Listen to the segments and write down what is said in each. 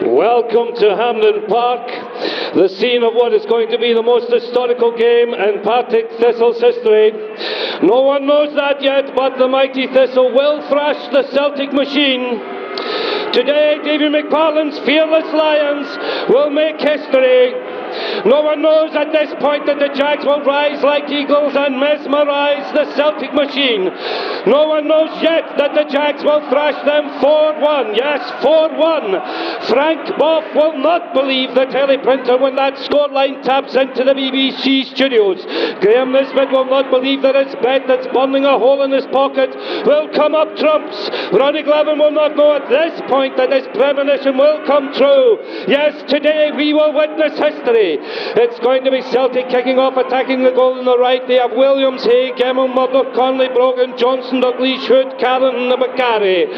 Welcome to Hampden Park, the scene of what is going to be the most historical game in Partick Thistle's history. No one knows that yet, but the mighty Thistle will thrash the Celtic machine. Today, Davy McParlin's fearless Lions will make history. No one knows at this point that the Jacks will rise like eagles and mesmerise the Celtic machine. No one knows yet that the Jacks will thrash them 4-1. Yes, 4-1. Frank Boff will not believe the teleprinter when that scoreline taps into the BBC studios. Graham Nisbet will not believe that his bet that's burning a hole in his pocket will come up trumps. Ronnie Glavin will not know at this point that his premonition will come true. Yes, today we will witness history. It's going to be Celtic kicking off, attacking the goal on the right. They have Williams, Hay, Gemmell, Murdoch, Conley, Brogan, Johnson, Dalglish, Hood, Callan and McCarry.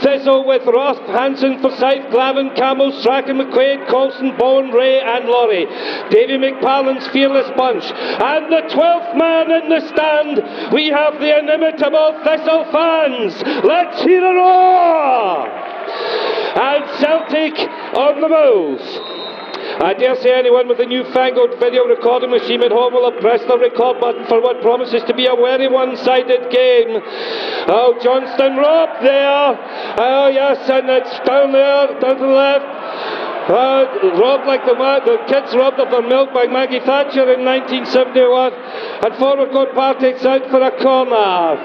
Thistle with Roth, Hansen, Forsyth, Glavin, Campbell, Strachan, McQuaid, Colson, Bowen, Ray and Laurie. Davy McParlin's fearless bunch. And the 12th man in the stand, we have the inimitable Thistle fans. Let's hear a roar! And Celtic on the move. I dare say anyone with a newfangled video recording machine at home will have pressed the record button for what promises to be a very one-sided game. Oh, Johnston robbed there. Oh, yes, and it's down there, down to the left. Robbed like the kids robbed of their milk by Maggie Thatcher in 1971. And forward goes Partick's out for a corner.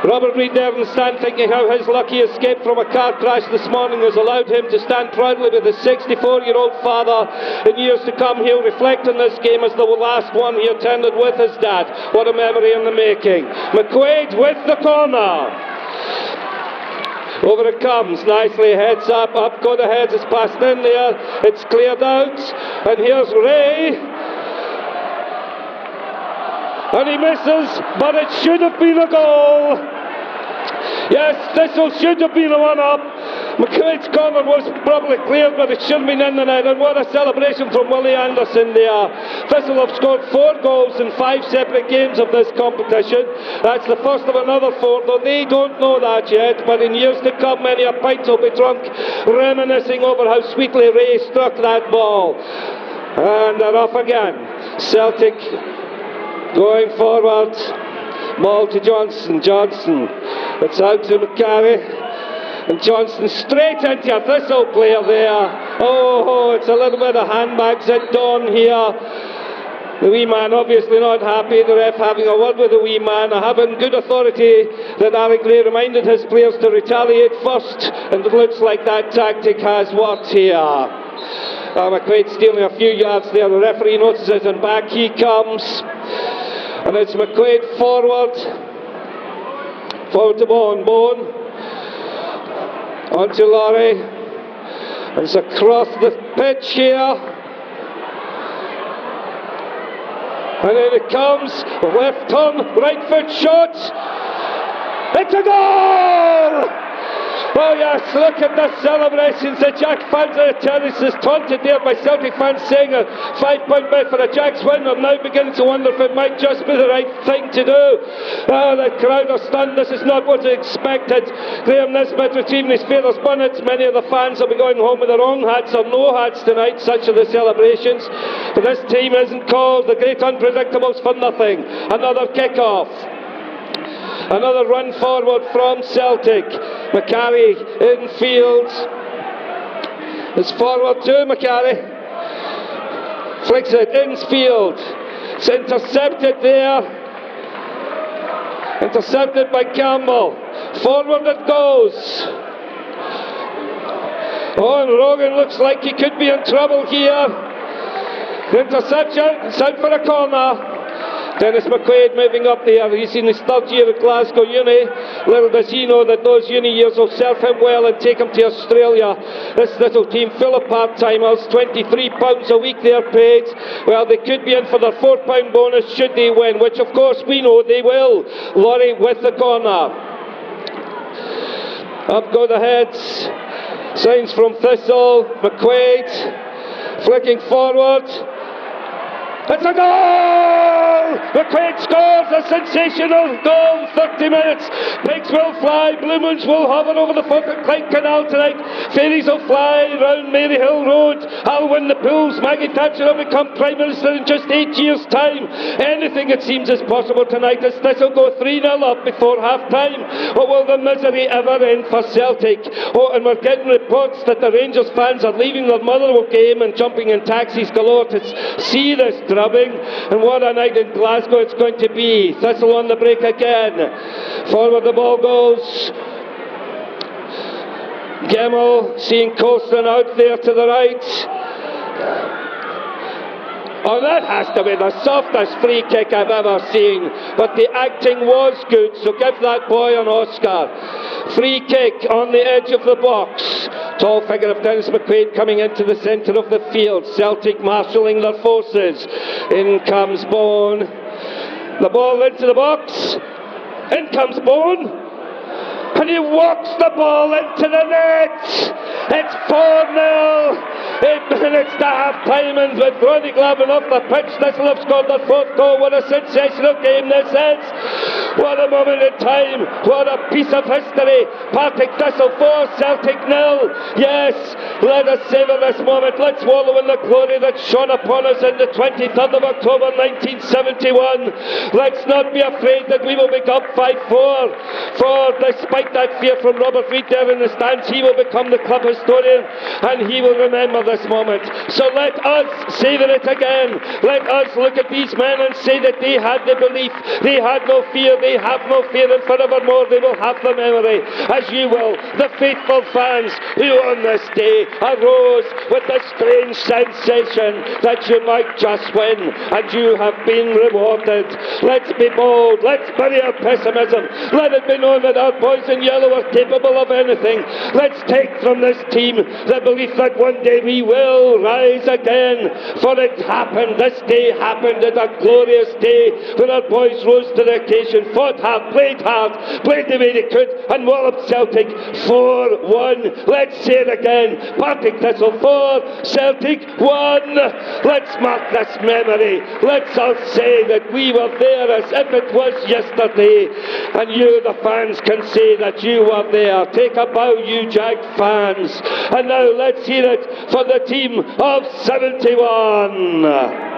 Robert Reid there in the stand thinking how his lucky escape from a car crash this morning has allowed him to stand proudly with his 64-year-old father. In years to come he'll reflect on this game as the last one he attended with his dad. What a memory in the making. McQuaid with the corner. Over it comes, nicely, heads up go the heads, it's passed in there, it's cleared out, and here's Ray. And he misses, but it should have been a goal. Yes, Thistle should have been a one-up. McQuaid's corner was probably cleared, but it should have been in the net. And what a celebration from Willie Anderson there. Thistle have scored 4 goals in 5 separate games of this competition. That's the first of another 4, though they don't know that yet. But in years to come, many a pint will be drunk, reminiscing over how sweetly Ray struck that ball. And they're off again. Celtic going forward, ball to Johnson, it's out to McCarry, and Johnson straight into a Thistle player there. Oh, it's a little bit of handbags at dawn here. The wee man obviously not happy, the ref having a word with the wee man. I have in good authority that Alec Gray reminded his players to retaliate first, and it looks like that tactic has worked here. McQuaid stealing a few yards there, the referee notices and back he comes. And it's McQuaid forward to Bowen, on to Laurie, and it's across the pitch here, and in it comes, left turn, right foot shot, it's a goal! Oh yes, look at the celebrations. The Jack fans of the terrace is taunted there by Celtic fans saying a £5 bet for a Jacks win. I'm now beginning to wonder if it might just be the right thing to do. The crowd are stunned. This is not what they expected. Graham Nisbet retrieving his fearless bonnets. Many of the fans will be going home with their wrong hats or no hats tonight. Such are the celebrations. But this team isn't called the Great Unpredictables for nothing. Another kick-off. Another run forward from Celtic. McCarry infield. It's forward to McCarry. Flicks it infield. It's intercepted there. Intercepted by Campbell. Forward it goes. Oh, and Rogan looks like he could be in trouble here. The interception. It's out for a corner. Dennis McQuaid moving up there. He's in his 3rd year at Glasgow Uni. Little does he know that those uni years will serve him well and take him to Australia. This little team full of part-timers, £23 a week they're paid. Well, they could be in for their £4 bonus should they win, which of course we know they will. Laurie with the corner. Up go the heads. Signs from Thistle. McQuaid flicking forward. It's a goal! McQuaid scores a sensational goal. 30 minutes. Pigs will fly. Blue Moons will hover over the Falkirk Canal tonight. Fairies will fly round Maryhill Road. I'll win the pools. Maggie Thatcher will become Prime Minister in just 8 years' time. Anything, it seems, is possible tonight as Thistle go 3-0 up before half-time. Or will the misery ever end for Celtic? Oh, and we're getting reports that the Rangers fans are leaving their Motherwell game and jumping in taxis galore to see this drubbing. And what a night in Glasgow it's going to be. Thistle on the break again. Forward the ball goes. Gemmell seeing Colston out there to the right. Oh, that has to be the softest free kick I've ever seen. But the acting was good, so give that boy an Oscar. Free kick on the edge of the box. Tall figure of Dennis McQuaid coming into the centre of the field. Celtic marshalling their forces. In comes Bone. The ball into the box. In comes Bone. And he walks the ball into the net. It's 4-0. 8 minutes to half-time, and with Ronnie Glavin off the pitch, Thistle have scored their fourth goal. What a sensational game this is. What a moment in time. What a piece of history. Partick Thistle 4, Celtic 0. Yes, let us savour this moment. Let's wallow in the glory that shone upon us in the 23rd of October 1971. Let's not be afraid that we will make up 5-4. For despite that fear from Robert Reid there in the stands, he will become the club historian, and he will remember this moment. So let us savour it again. Let us look at these men and say that they had the belief, they had no fear, they have no fear, and forevermore they will have the memory, as you will, the faithful fans who on this day arose with the strange sensation that you might just win, and you have been rewarded. Let's be bold, let's bury our pessimism, let it be known that our boys in yellow are capable of anything. Let's take from this team the belief that one day we will rise again, for it happened. This day happened at a glorious day when our boys rose to the occasion, fought hard, played the way they could, and walloped Celtic 4-1. Let's say it again. Partick Thistle 4, Celtic 1. Let's mark this memory. Let's all say that we were there as if it was yesterday, and you, the fans, can say that you were there. Take a bow, you Jag fans. And now let's hear it for the team of 71.